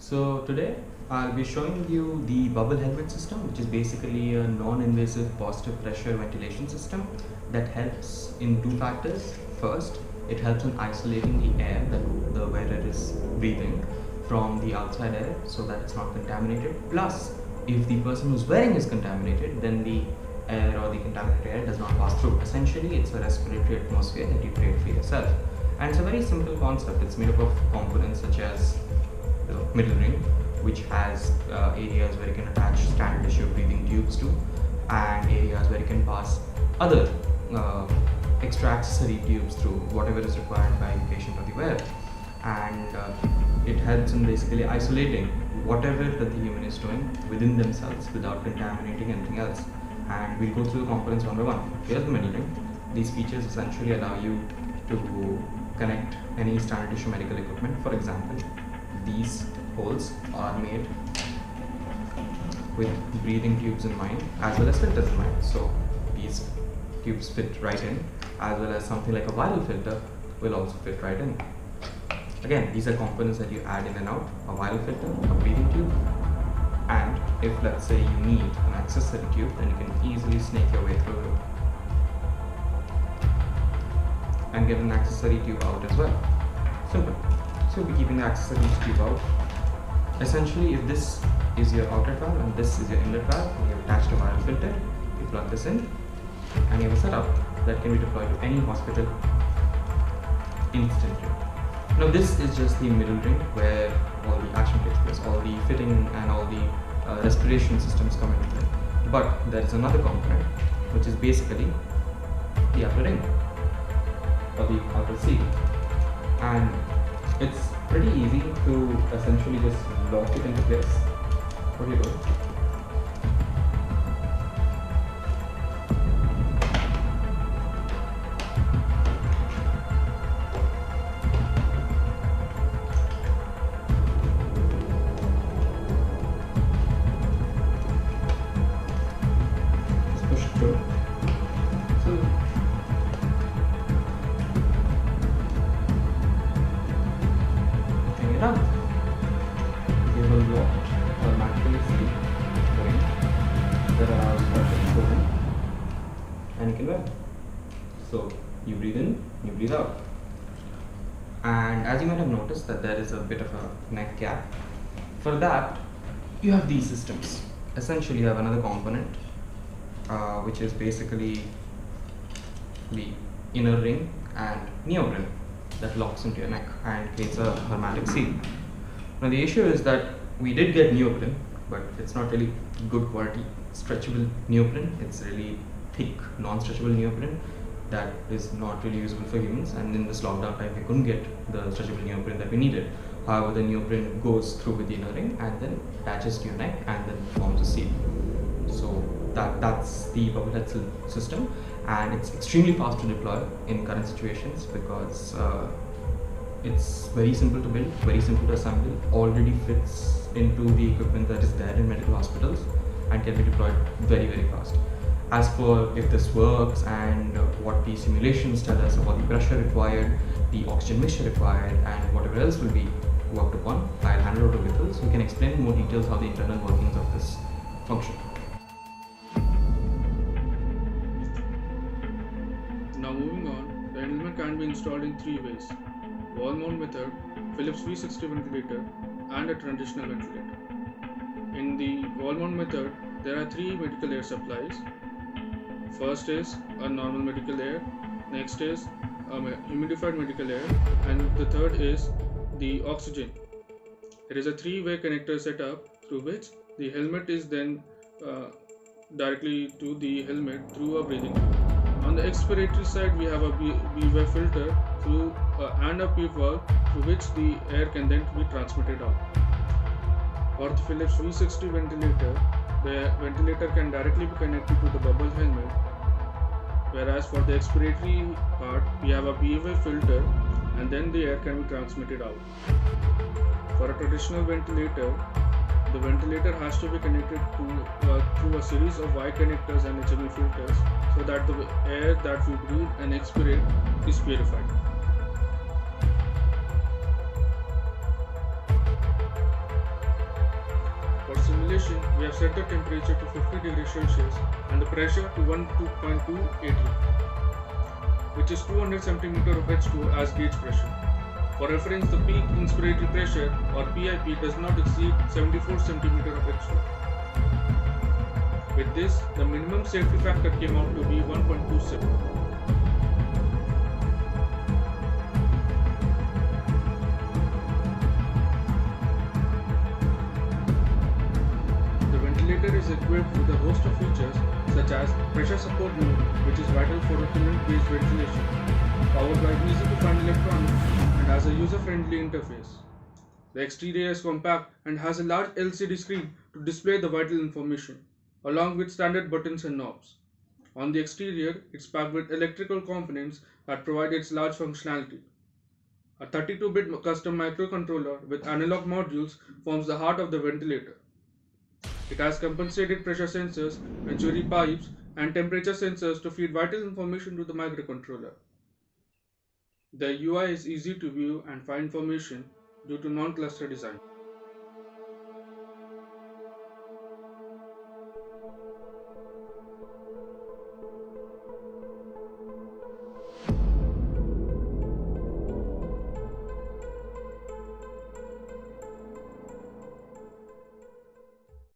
So today I'll be showing you the bubble helmet system, which is basically a non-invasive positive pressure ventilation system that helps in two factors. First, it helps in isolating the air that the wearer is breathing from the outside air so that it's not contaminated. Plus, if the person who's wearing is contaminated, then the air or the contaminated air does not pass through. Essentially, it's a respiratory atmosphere that you create for yourself. And it's a very simple concept. It's made up of components such as the middle ring, which has areas where you can attach standard issue breathing tubes to, and areas where you can pass other extra accessory tubes through whatever is required by the patient or the wearer. And it helps in basically isolating whatever that the human is doing within themselves without contaminating anything else. And we'll go through the components one by one. Here's the middle ring. These features essentially allow you to connect any standard issue medical equipment. For example, these holes are made with breathing tubes in mind as well as filters in mind. So these tubes fit right in, as well as something like a viral filter will also fit right in. Again, these are components that you add in and out: a viral filter, a breathing tube, and if let's say you need an accessory tube, then you can easily snake your way through it and get an accessory tube out as well. Simple. So we'll be keeping the accessory tube out. Essentially, if this is your outlet valve and this is your inlet valve, and you have attached a viral filter, you plug this in, and you have a setup that can be deployed to any hospital instantly. Now this is just the middle ring where all the action takes place, all the fitting and all the respiration systems come into play. But there is another component, which is basically the outer ring or the outer seal, and it's pretty easy to essentially just lock it into place. What do you do? Just push it through. So hang it up. Give a lock automatically seal point that allows pressure to go in, and you can wear. So you breathe in, you breathe out. And as you might have noticed that there is a bit of a neck gap. For that, you have these systems. Essentially, you have another component, which is basically the inner ring and neoprene that locks into your neck and creates a hermetic seal. Now the issue is that we did get neoprene, but it's not really good quality stretchable neoprene. It's really thick, non-stretchable neoprene that is not really usable for humans, and in this lockdown time we couldn't get the stretchable neoprene that we needed. However, the neoprene goes through with the inner ring and then attaches to your neck and then forms a seal. So that's the bubble head system, and it's extremely fast to deploy in current situations because it's very simple to build, very simple to assemble, already fits into the equipment that is there in medical hospitals and can be deployed very, very fast. As for if this works and what the simulations tell us about the pressure required, the oxygen mixture required, and whatever else will be worked upon, I'll hand it over to Vithal so he can explain in more details how the internal workings of this function. Now moving on, the helmet can be installed in three ways: wall mount method, Philips V60 ventilator, and a traditional ventilator. In the wall mount method, there are three medical air supplies. First is a normal medical air, next is a humidified medical air, and the third is the oxygen. There is a three-way connector setup through which the helmet is then directly to the helmet through a breathing tube. On the expiratory side, we have a B-wave filter through and a PEEP valve through which the air can then be transmitted out. For the Philips V60 ventilator, the ventilator can directly be connected to the bubble helmet, whereas for the expiratory part, we have a B-wave filter and then the air can be transmitted out. For a traditional ventilator, the ventilator has to be connected to through a series of Y connectors and HME filters so that the air that we breathe and expirate is purified. simulation, we have set the temperature to 50 degrees Celsius and the pressure to 1.2 atm, which is 200 cm of H2 as gauge pressure. For reference, the peak inspiratory pressure or PIP does not exceed 74 cm of H2. With this, the minimum safety factor came out to be 1.27. The ventilator is equipped with a host of features such as pressure support mode, which is vital for refrigerant-based ventilation, powered by easy-to-find electronics, and has a user-friendly interface. The exterior is compact and has a large LCD screen to display the vital information, along with standard buttons and knobs. On the exterior, it's packed with electrical components that provide its large functionality. A 32-bit custom microcontroller with analog modules forms the heart of the ventilator. It has compensated pressure sensors, venturi pipes, and temperature sensors to feed vital information to the microcontroller. The UI is easy to view and find information due to non-cluster design.